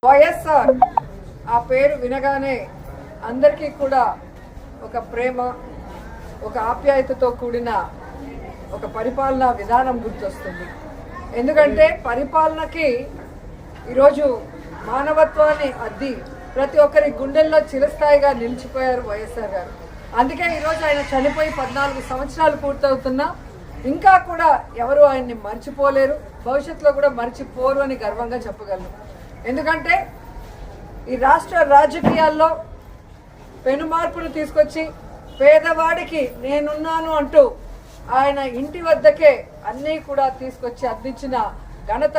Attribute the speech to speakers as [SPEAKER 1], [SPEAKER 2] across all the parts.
[SPEAKER 1] వైఎస్ఆర్ ఆ పేరు వినగానే అందరికీ కూడా ఒక ప్రేమ, ఒక ఆప్యాయతతో కూడిన ఒక పరిపాలనా విధానం గుర్తొస్తుంది. ఎందుకంటే పరిపాలనకి ఈరోజు మానవత్వాన్ని అద్ది ప్రతి ఒక్కరి గుండెల్లో చిరస్థాయిగా నిలిచిపోయారు వైఎస్ఆర్ గారు. అందుకే ఈరోజు ఆయన చనిపోయి 14 సంవత్సరాలు పూర్తవుతున్నా ఇంకా కూడా ఎవరు ఆయన్ని మర్చిపోలేరు, భవిష్యత్తులో కూడా మర్చిపోరు అని గర్వంగా చెప్పగలను. ఎందుకంటే ఈ రాష్ట్ర రాజకీయాల్లో పెను మార్పును తీసుకొచ్చి పేదవాడికి నేనున్నాను అంటూ ఆయన ఇంటి వద్దకే అన్నీ కూడా తీసుకొచ్చి అందించిన ఘనత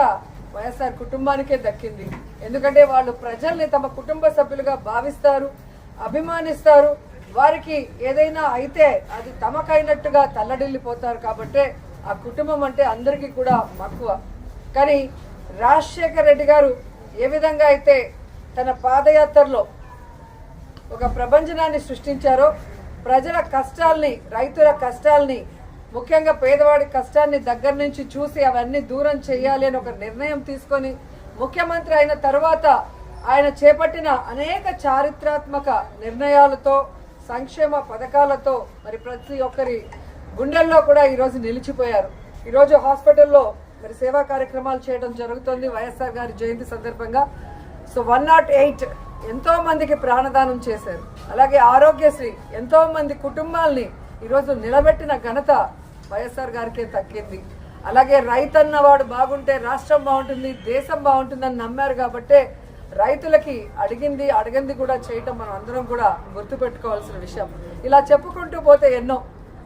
[SPEAKER 1] వైఎస్ఆర్ కుటుంబానికే దక్కింది. ఎందుకంటే వాళ్ళు ప్రజల్ని తమ కుటుంబ సభ్యులుగా భావిస్తారు, అభిమానిస్తారు. వారికి ఏదైనా అయితే అది తమకైనట్టుగా తల్లడిల్లిపోతారు. కాబట్టే ఆ కుటుంబం అంటే అందరికీ కూడా మక్కువ. కానీ రాజశేఖర రెడ్డి గారు ఏ విధంగా అయితే తన పాదయాత్రలో ఒక ప్రభంజనాన్ని సృష్టించారో, ప్రజల కష్టాల్ని, రైతుల కష్టాల్ని, ముఖ్యంగా పేదవాడి కష్టాన్ని దగ్గర నుంచి చూసి అవన్నీ దూరం చేయాలి అని ఒక నిర్ణయం తీసుకొని ముఖ్యమంత్రి అయిన తర్వాత ఆయన చేపట్టిన అనేక చారిత్రాత్మక నిర్ణయాలతో, సంక్షేమ పథకాలతో మరి ప్రతి ఒక్కరి గుండెల్లో కూడా ఈరోజు నిలిచిపోయారు. ఈరోజు హాస్పిటల్లో మరి సేవా కార్యక్రమాలు చేయడం జరుగుతుంది వైఎస్ఆర్ గారి జయంతి సందర్భంగా. సో 108 ఎంతో మందికి ప్రాణదానం చేశారు. అలాగే ఆరోగ్యశ్రీ ఎంతో మంది కుటుంబాల్ని ఈరోజు నిలబెట్టిన ఘనత వైఎస్ఆర్ గారికే దక్కింది. అలాగే రైతన్న వాడు బాగుంటే రాష్ట్రం బాగుంటుంది, దేశం బాగుంటుందని నమ్మారు. కాబట్టే రైతులకి అడిగింది కూడా చేయటం మనం అందరం కూడా గుర్తుపెట్టుకోవాల్సిన విషయం. ఇలా చెప్పుకుంటూ పోతే ఎన్నో.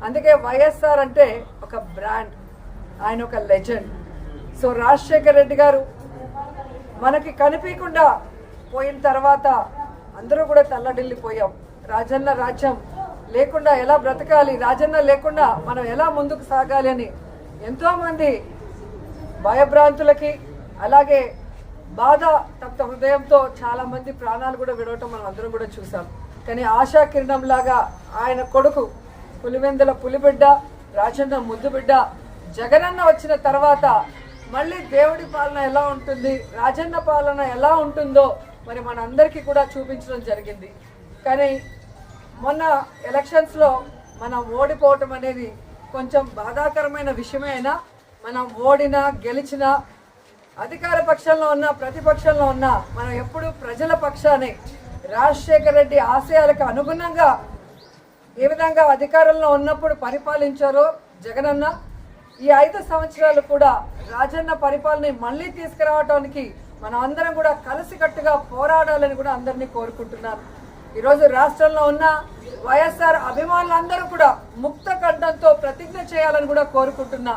[SPEAKER 1] అందుకే వైఎస్ఆర్ అంటే ఒక బ్రాండ్, ఆయన ఒక లెజెండ్. సో రాజశేఖర రెడ్డి గారు మనకి కనిపించకుండా పోయిన తర్వాత అందరూ కూడా తల్లడిల్లిపోయాం. రాజన్న రాజ్యం లేకుండా ఎలా బ్రతకాలి, రాజన్న లేకుండా మనం ఎలా ముందుకు సాగాలి అని ఎంతోమంది భయభ్రాంతులకి, అలాగే బాధ తప్త హృదయంతో చాలామంది ప్రాణాలు కూడా విడవటం మనం అందరం కూడా చూసాం. కానీ ఆశా కిరణం లాగా ఆయన కొడుకు పులివెందుల పులిబిడ్డ, రాజన్న ముద్దుబిడ్డ జగనన్న వచ్చిన తర్వాత మళ్ళీ దేవుడి పాలన ఎలా ఉంటుంది, రాజన్న పాలన ఎలా ఉంటుందో మరి మనందరికీ కూడా చూపించడం జరిగింది. కానీ మొన్న ఎలక్షన్స్లో మనం ఓడిపోవటం అనేది కొంచెం బాధాకరమైన విషయమే. అయినా మనం ఓడినా గెలిచినా, అధికార పక్షంలో ఉన్నా ప్రతిపక్షంలో ఉన్నా మనం ఎప్పుడు ప్రజల పక్షానే, రాజశేఖర రెడ్డి ఆశయాలకు అనుగుణంగా ఏ విధంగా అధికారంలో ఉన్నప్పుడు పరిపాలించారో జగనన్న, ఈ 5 సంవత్సరాలు కూడా రాజన్న పరిపాలన మళ్ళీ తీసుకురావడానికి మనం అందరం కూడా కలిసికట్టుగా పోరాడాలని కూడా అందరినీ కోరుకుంటున్నాను. ఈరోజు రాష్ట్రంలో ఉన్న వైఎస్ఆర్ అభిమానులందరూ కూడా ముక్త కంఠంతో ప్రతిజ్ఞ చేయాలని కూడా కోరుకుంటున్నా.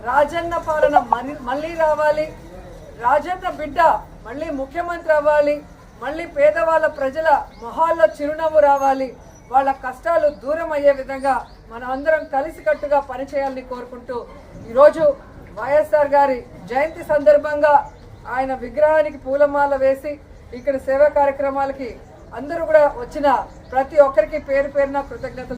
[SPEAKER 1] రాజన్న పాలన మళ్ళీ రావాలి, రాజన్న బిడ్డ మళ్ళీ ముఖ్యమంత్రి అవ్వాలి, మళ్ళీ పేదవాళ్ళ ప్రజల మొహాల్లో చిరునవ్వు రావాలి, వాళ్ళ కష్టాలు దూరం అయ్యే విధంగా మనం అందరం కలిసికట్టుగా పనిచేయాలని కోరుకుంటూ ఈరోజు వైఎస్ఆర్ గారి జయంతి సందర్భంగా ఆయన విగ్రహానికి పూలమాల వేసి ఇక్కడ సేవా కార్యక్రమాలకి అందరూ కూడా వచ్చిన ప్రతి ఒక్కరికి పేరు పేరున కృతజ్ఞతలు.